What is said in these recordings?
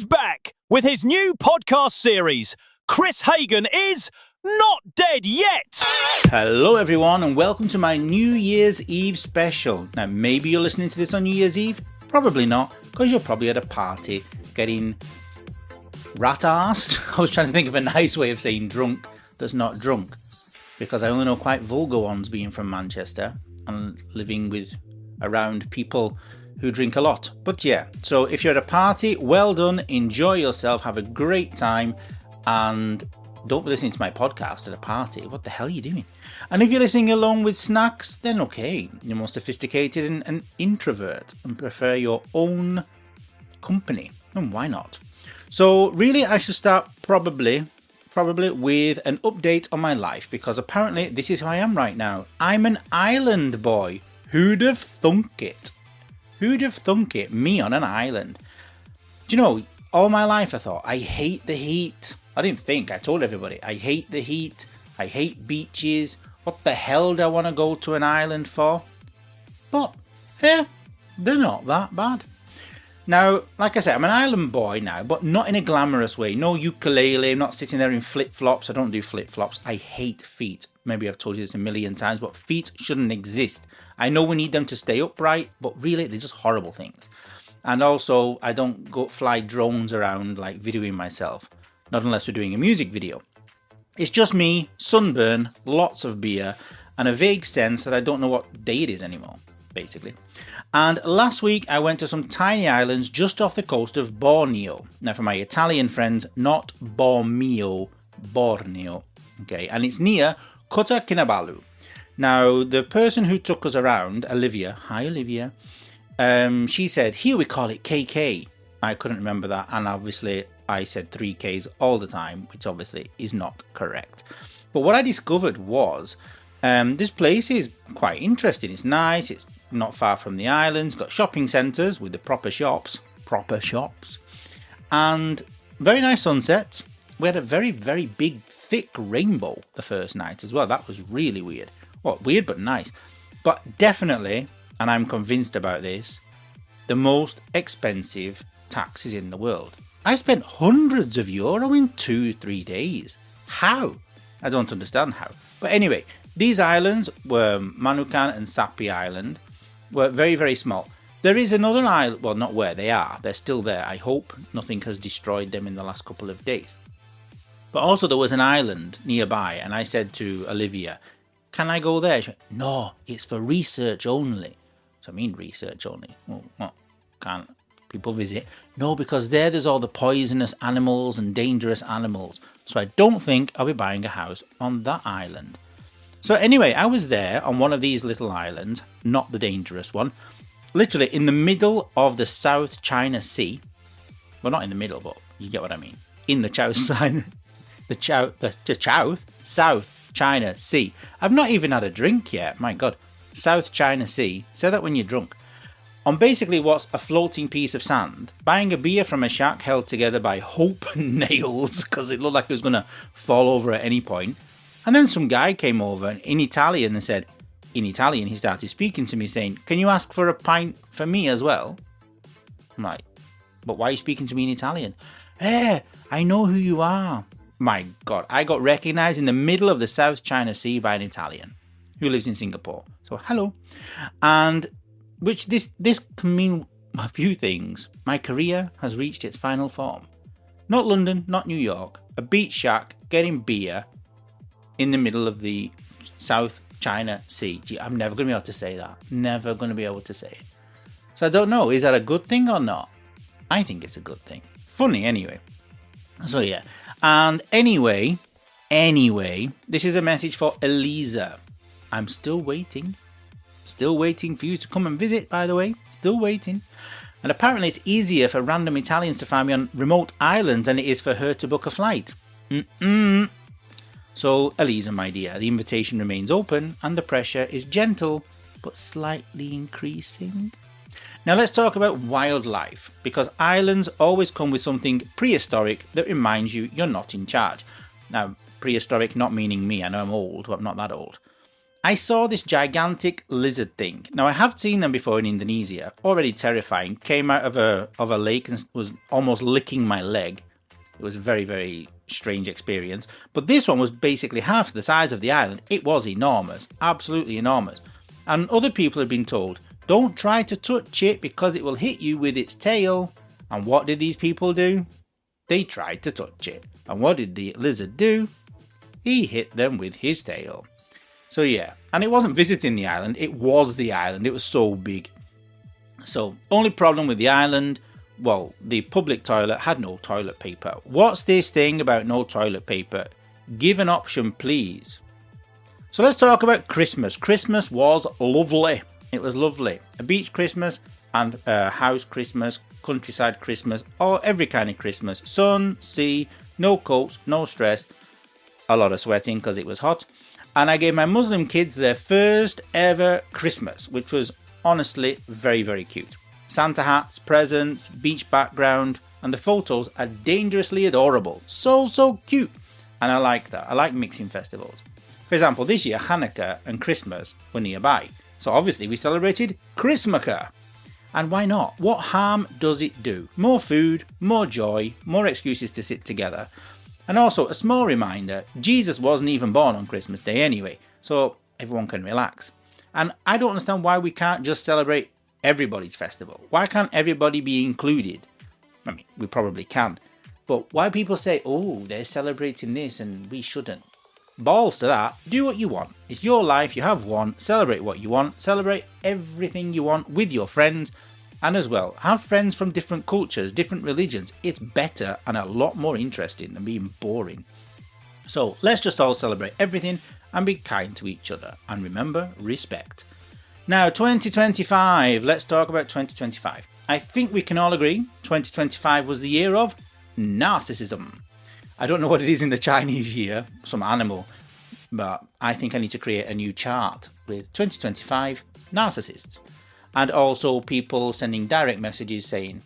back with his new podcast series. Chris Hagan is not dead yet. Hello everyone and welcome to my New Year's Eve special. Now maybe you're listening to this on New Year's Eve, probably not, because you're probably at a party getting rat-arsed. I was trying to think of a nice way of saying drunk that's not drunk, because I only know quite vulgar ones being from Manchester and living around people who drink a lot. But yeah, so if you're at a party, well done, enjoy yourself, have a great time, and don't be listening to my podcast at a party. What the hell are you doing? And if you're listening along with snacks, then okay, you're more sophisticated and an introvert and prefer your own company. And why not? So really, I should start probably with an update on my life, because apparently this is who I am right now. I'm an island boy. Who'd have thunk it? Who'd have thunk it? Me on an island. Do you know, all my life I thought, I hate the heat. I didn't think, I told everybody, I hate the heat. I hate beaches. What the hell do I want to go to an island for? But, yeah, they're not that bad. Now, like I said, I'm an island boy now, but not in a glamorous way. No ukulele, I'm not sitting there in flip-flops. I don't do flip-flops. I hate feet. Maybe I've told you this a million times, but feet shouldn't exist. I know we need them to stay upright, but really, they're just horrible things. And also, I don't go fly drones around like videoing myself. Not unless we're doing a music video. It's just me, sunburn, lots of beer, and a vague sense that I don't know what day it is anymore, basically. And last week I went to some tiny islands just off the coast of Borneo. Now for my Italian friends, not Borneo, Borneo. Okay, and it's near Kota Kinabalu. Now the person who took us around, Olivia, hi Olivia, she said, here we call it KK. I couldn't remember that, and obviously I said 3Ks all the time, which obviously is not correct. But what I discovered was this place is quite interesting. It's nice, it's not far from the islands, got shopping centres with the proper shops, and very nice sunsets. We had a very, very big, thick rainbow the first night as well. That was really weird. Well, weird but nice. But definitely, and I'm convinced about this, the most expensive taxis in the world. I spent hundreds of euro in 2-3 days. How? I don't understand how. But anyway, these islands were Manukan and Sapi Island, were very, very small. There is another island, well, not where they are, they're still there. I hope nothing has destroyed them in the last couple of days. But also there was an island nearby, and I said to Olivia, can I go there? She went, no, it's for research only. So I mean research only. Well, what? Can't people visit? No, because there's all the poisonous animals and dangerous animals. So I don't think I'll be buying a house on that island. So anyway, I was there on one of these little islands, not the dangerous one, literally in the middle of the South China Sea. Well, not in the middle, but you get what I mean. In the South China Sea. I've not even had a drink yet. My God, South China Sea. Say that when you're drunk. On basically what's a floating piece of sand, buying a beer from a shack held together by hope and nails, because it looked like it was going to fall over at any point. And then some guy came over in Italian and said, in Italian, he started speaking to me saying, can you ask for a pint for me as well? I'm like, but why are you speaking to me in Italian? Hey, I know who you are. My God, I got recognized in the middle of the South China Sea by an Italian who lives in Singapore. So, hello. And which this can mean a few things. My career has reached its final form. Not London, not New York. A beach shack, getting beer in the middle of the South China Sea. Gee, I'm never going to be able to say that. Never going to be able to say it. So I don't know, is that a good thing or not? I think it's a good thing. Funny anyway. So yeah. And anyway, this is a message for Eliza. I'm still waiting. Still waiting for you to come and visit, by the way. Still waiting. And apparently it's easier for random Italians to find me on remote islands than it is for her to book a flight. So, Eliza, my dear, the invitation remains open and the pressure is gentle but slightly increasing. Now let's talk about wildlife, because islands always come with something prehistoric that reminds you you're not in charge. Now, prehistoric not meaning me, I know I'm old, but I'm not that old. I saw this gigantic lizard thing. Now, I have seen them before in Indonesia. Already terrifying. Came out of a lake and was almost licking my leg. It was a very, very strange experience. But this one was basically half the size of the island. It was enormous. Absolutely enormous. And other people have been told, don't try to touch it because it will hit you with its tail. And what did these people do? They tried to touch it. And what did the lizard do? He hit them with his tail. So yeah, and it wasn't visiting the island, it was the island, it was so big. So, only problem with the island, well, the public toilet had no toilet paper. What's this thing about no toilet paper? Give an option, please. So let's talk about Christmas. Christmas was lovely. It was lovely. A beach Christmas and a house Christmas, countryside Christmas, or every kind of Christmas. Sun, sea, no coats, no stress. A lot of sweating because it was hot. And I gave my Muslim kids their first ever Christmas, which was honestly very, very cute. Santa hats, presents, beach background, and the photos are dangerously adorable. So cute. And I like that. I like mixing festivals. For example, this year Hanukkah and Christmas were nearby. So obviously we celebrated Christmaka. And why not? What harm does it do? More food, more joy, more excuses to sit together. And also, a small reminder, Jesus wasn't even born on Christmas Day anyway, so everyone can relax. And I don't understand why we can't just celebrate everybody's festival. Why can't everybody be included? I mean, we probably can. But why people say, oh, they're celebrating this and we shouldn't? Balls to that. Do what you want. It's your life, you have one. Celebrate what you want. Celebrate everything you want with your friends. And as well, have friends from different cultures, different religions. It's better and a lot more interesting than being boring. So let's just all celebrate everything and be kind to each other. And remember, respect. Now, 2025. Let's talk about 2025. I think we can all agree 2025 was the year of narcissism. I don't know what it is in the Chinese year, some animal, but I think I need to create a new chart with 2025 narcissists. And also people sending direct messages saying,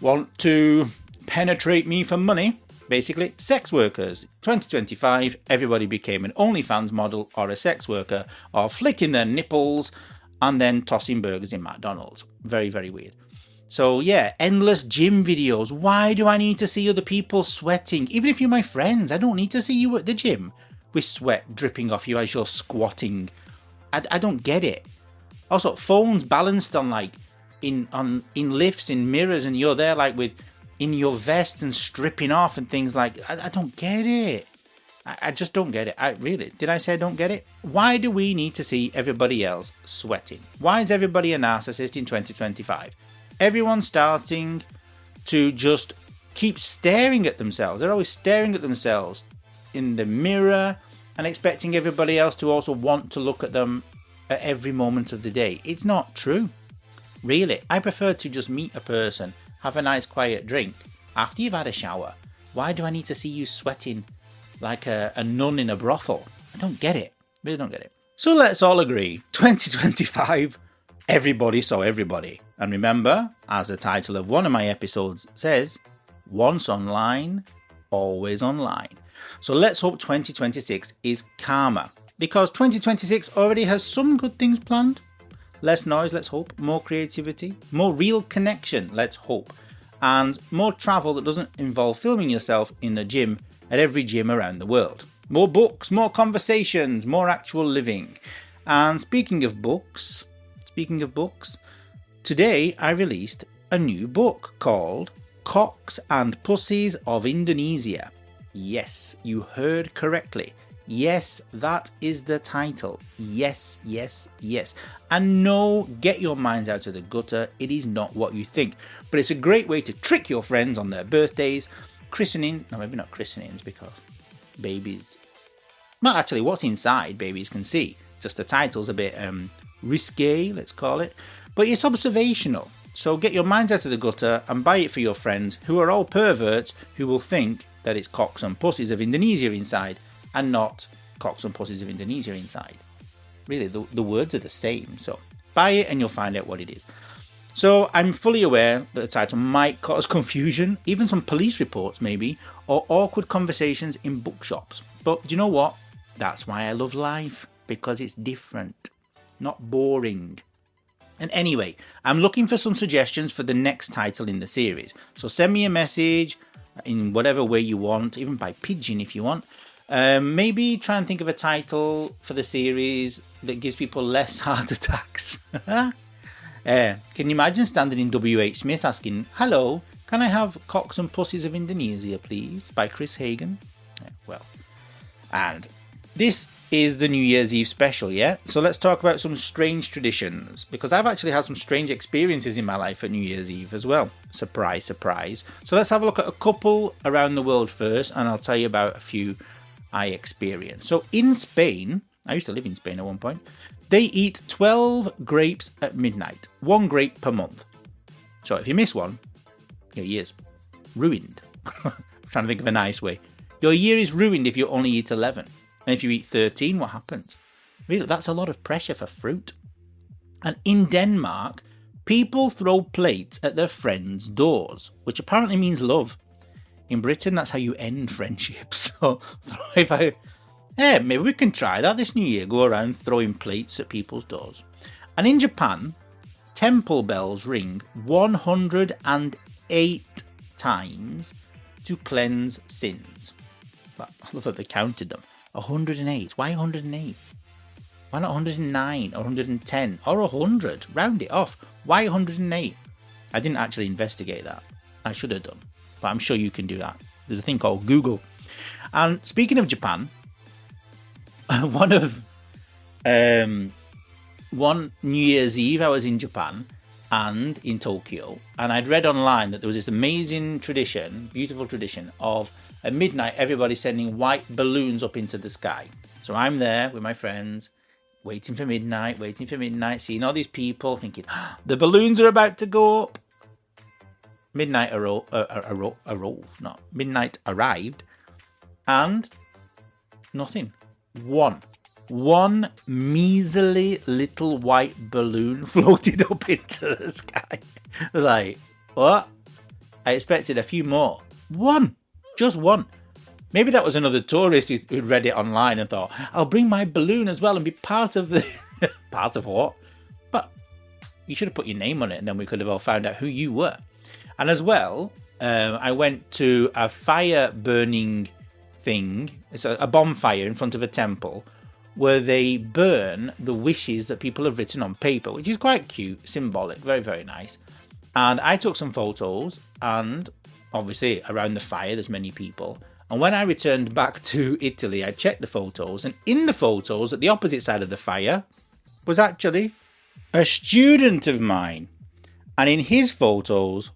want to penetrate me for money? Basically, sex workers. 2025, everybody became an OnlyFans model or a sex worker or flicking their nipples and then tossing burgers in McDonald's. Very, very weird. So yeah, endless gym videos. Why do I need to see other people sweating? Even if you're my friends, I don't need to see you at the gym with sweat dripping off you as you're squatting. I don't get it. Also, phones balanced on like in lifts, in mirrors, and you're there like with in your vest and stripping off and things like. I don't get it. I just don't get it. Did I say I don't get it? Why do we need to see everybody else sweating? Why is everybody a narcissist in 2025? Everyone's starting to just keep staring at themselves. They're always staring at themselves in the mirror and expecting everybody else to also want to look at them at every moment of the day. It's not true. Really, I prefer to just meet a person, have a nice quiet drink after you've had a shower. Why do I need to see you sweating like a nun in a brothel? I don't get it. Really don't get it. So let's all agree, 2025, everybody saw everybody. And remember, as the title of one of my episodes says, once online, always online. So let's hope 2026 is calmer. Because 2026 already has some good things planned. Less noise, let's hope. More creativity. More real connection, let's hope. And more travel that doesn't involve filming yourself in the gym at every gym around the world. More books, more conversations, more actual living. And speaking of books, today I released a new book called Cocks and Pussies of Indonesia. Yes, you heard correctly. Yes, that is the title. Yes. And no, get your minds out of the gutter. It is not what you think. But it's a great way to trick your friends on their birthdays, christening. No, maybe not christenings because babies. Well, actually, what's inside babies can see. Just the title's a bit risque, let's call it. But it's observational. So get your minds out of the gutter and buy it for your friends who are all perverts who will think that it's Cocks and Pussies of Indonesia inside. And not Cocks and Pussies of Indonesia inside. Really, the words are the same. So buy it and you'll find out what it is. So I'm fully aware that the title might cause confusion, even some police reports maybe, or awkward conversations in bookshops. But do you know what? That's why I love life. because it's different, not boring. And anyway, I'm looking for some suggestions for the next title in the series. So send me a message in whatever way you want, even by pigeon if you want. Maybe try and think of a title for the series that gives people less heart attacks. Can you imagine standing in WH Smith asking, "Hello, can I have Cocks and Pussies of Indonesia, please?" by Chris Hagen? Well, and this is the New Year's Eve special, yeah? So let's talk about some strange traditions, because I've actually had some strange experiences in my life at New Year's Eve as well. Surprise, surprise. So let's have a look at a couple around the world first, and I'll tell you about a few I experienced. So in Spain, I used to live in Spain at one point, they eat 12 grapes at midnight, 1 grape per month. So if you miss one, your year's ruined. I'm trying to think of a nice way. Your year is ruined if you only eat 11. And if you eat 13, what happens? Really, that's a lot of pressure for fruit. And in Denmark, people throw plates at their friends' doors, which apparently means love. In Britain, that's how you end friendships. So maybe we can try that this new year. Go around throwing plates at people's doors. And in Japan, temple bells ring 108 times to cleanse sins. But I love that they counted them. 108. Why 108? Why not 109 or 110 or 100? Round it off. Why 108? I didn't actually investigate that. I should have done. But I'm sure you can do that. There's a thing called Google. And speaking of Japan, one New Year's Eve I was in Japan and in Tokyo, and I'd read online that there was this amazing tradition, beautiful tradition of at midnight everybody sending white balloons up into the sky. So I'm there with my friends, waiting for midnight, seeing all these people, thinking, the balloons are about to go up. Midnight midnight arrived, and nothing. One measly little white balloon floated up into the sky. Like, what? I expected a few more. Just one. Maybe that was another tourist who read it online and thought, I'll bring my balloon as well and be part of the... part of what? But you should have put your name on it, and then we could have all found out who you were. And as well, I went to a fire burning thing. It's a bonfire in front of a temple where they burn the wishes that people have written on paper, which is quite cute, symbolic, very, very nice. And I took some photos, and obviously around the fire there's many people. And when I returned back to Italy, I checked the photos, and in the photos at the opposite side of the fire was actually a student of mine. And in his photos,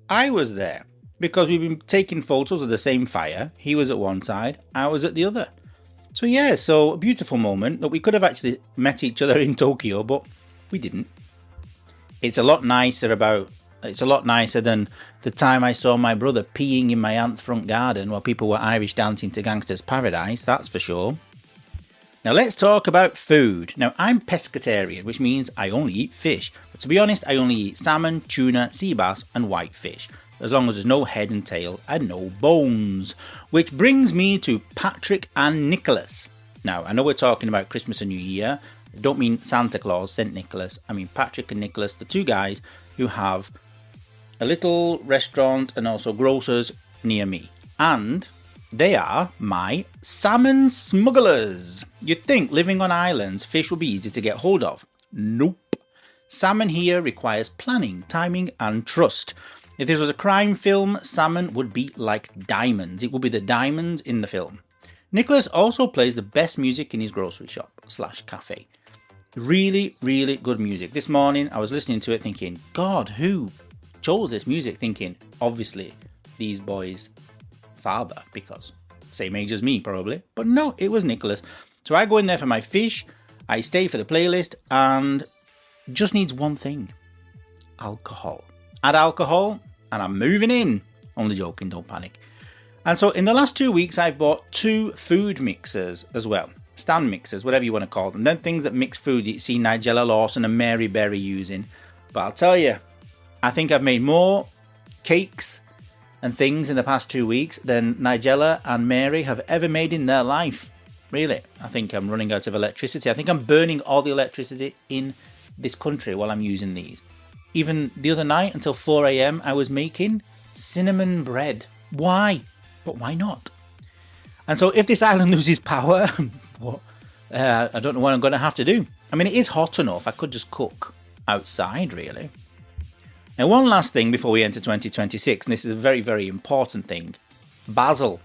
I was there, because we've been taking photos of the same fire. He was at one side, I was at the other. So yeah, so a beautiful moment that we could have actually met each other in Tokyo, but we didn't. It's a lot nicer than the time I saw my brother peeing in my aunt's front garden while people were Irish dancing to Gangster's Paradise, that's for sure. Now let's talk about food. Now I'm pescatarian, which means I only eat fish. But to be honest, I only eat salmon, tuna, sea bass and white fish, as long as there's no head and tail and no bones. Which brings me to Patrick and Nicholas. Now, I know we're talking about Christmas and New Year. I don't mean Santa Claus sent Nicholas. I mean Patrick and Nicholas, the two guys who have a little restaurant and also grocers near me. And they are my salmon smugglers. You'd think living on islands, fish would be easy to get hold of. Nope. Salmon here requires planning, timing and trust. If this was a crime film, salmon would be like diamonds. It would be the diamonds in the film. Nicholas also plays the best music in his grocery shop / cafe. Really, really good music. This morning I was listening to it thinking, God, who chose this music? Thinking, obviously, these boys' father, because same age as me probably. But no, it was Nicholas. So I go in there for my fish, I stay for the playlist, and just needs one thing. Alcohol. Add alcohol, and I'm moving in. Only joking, don't panic. And so in the last 2 weeks, I've bought 2 food mixers as well. Stand mixers, whatever you want to call them. Then things that mix food you see Nigella Lawson and Mary Berry using. But I'll tell you, I think I've made more cakes and things in the past 2 weeks than Nigella and Mary have ever made in their life. Really, I think I'm running out of electricity. I think I'm burning all the electricity in this country while I'm using these. Even the other night until 4 a.m. I was making cinnamon bread. Why? But why not? And so if this island loses power, what? I don't know what I'm going to have to do. I mean, it is hot enough. I could just cook outside, really. Now, one last thing before we enter 2026, and this is a very, very important thing. Basil.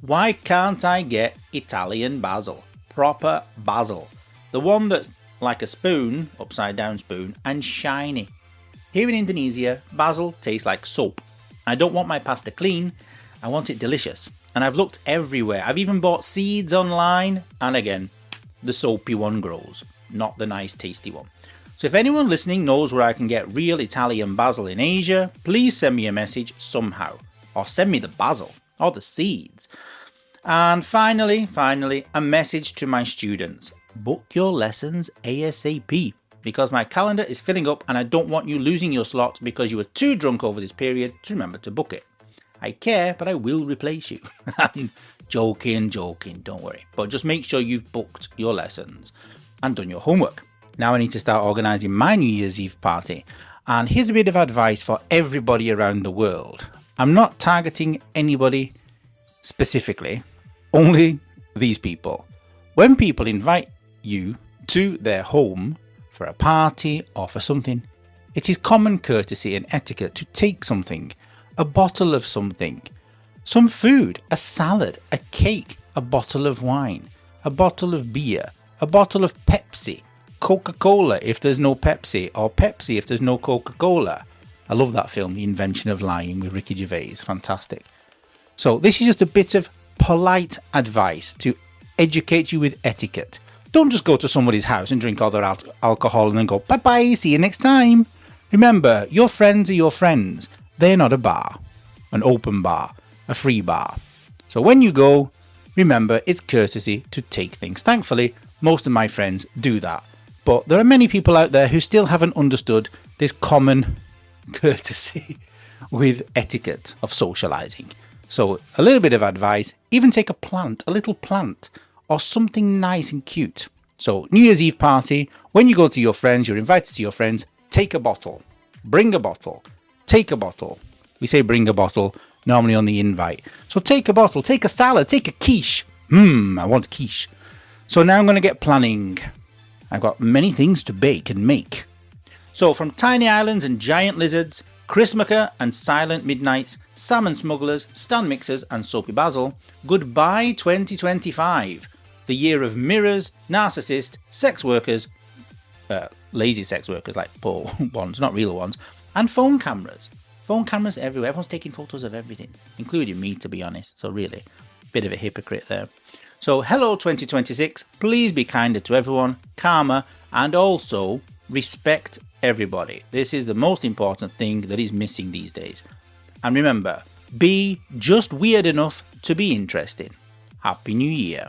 Why can't I get Italian basil? Proper basil. The one that's like a spoon, upside down spoon, and shiny. Here in Indonesia, basil tastes like soap. I don't want my pasta clean, I want it delicious. And I've looked everywhere. I've even bought seeds online, and again, the soapy one grows, not the nice tasty one. So if anyone listening knows where I can get real Italian basil in Asia, please send me a message somehow, or send me the basil, or the seeds. And finally, a message to my students. Book your lessons ASAP, because my calendar is filling up and I don't want you losing your slot because you were too drunk over this period to remember to book it. I care, but I will replace you. Joking, don't worry. But just make sure you've booked your lessons and done your homework. Now I need to start organising my New Year's Eve party. And here's a bit of advice for everybody around the world. I'm not targeting anybody specifically, only these people. When people invite you to their home for a party or for something, it is common courtesy and etiquette to take something, a bottle of something, some food, a salad, a cake, a bottle of wine, a bottle of beer, a bottle of Pepsi, Coca-Cola if there's no Pepsi, or Pepsi if there's no Coca-Cola. I love that film, The Invention of Lying, with Ricky Gervais. Fantastic. So this is just a bit of polite advice to educate you with etiquette. Don't just go to somebody's house and drink all their alcohol and then go, bye-bye, see you next time. Remember, your friends are your friends. They're not a bar, an open bar, a free bar. So when you go, remember it's courtesy to take things. Thankfully, most of my friends do that. But there are many people out there who still haven't understood this common courtesy with etiquette of socializing. So a little bit of advice, even take a little plant, or something nice and cute. So New Year's Eve party, when you go to your friends, you're invited to your friends, take a bottle, bring a bottle, take a bottle. We say bring a bottle normally on the invite. So take a bottle, take a salad, take a quiche. I want quiche. So now I'm going to get planning. I've got many things to bake and make. So from tiny islands and giant lizards, Christmaker and silent midnights, salmon smugglers, stand mixers and soapy basil, goodbye 2025. The year of mirrors, narcissists, sex workers, lazy sex workers like poor ones, not real ones, and phone cameras. Phone cameras everywhere. Everyone's taking photos of everything, including me, to be honest. So really, bit of a hypocrite there. So hello 2026, please be kinder to everyone, calmer, and also respect everybody. This is the most important thing that is missing these days. And remember, be just weird enough to be interesting. Happy New Year.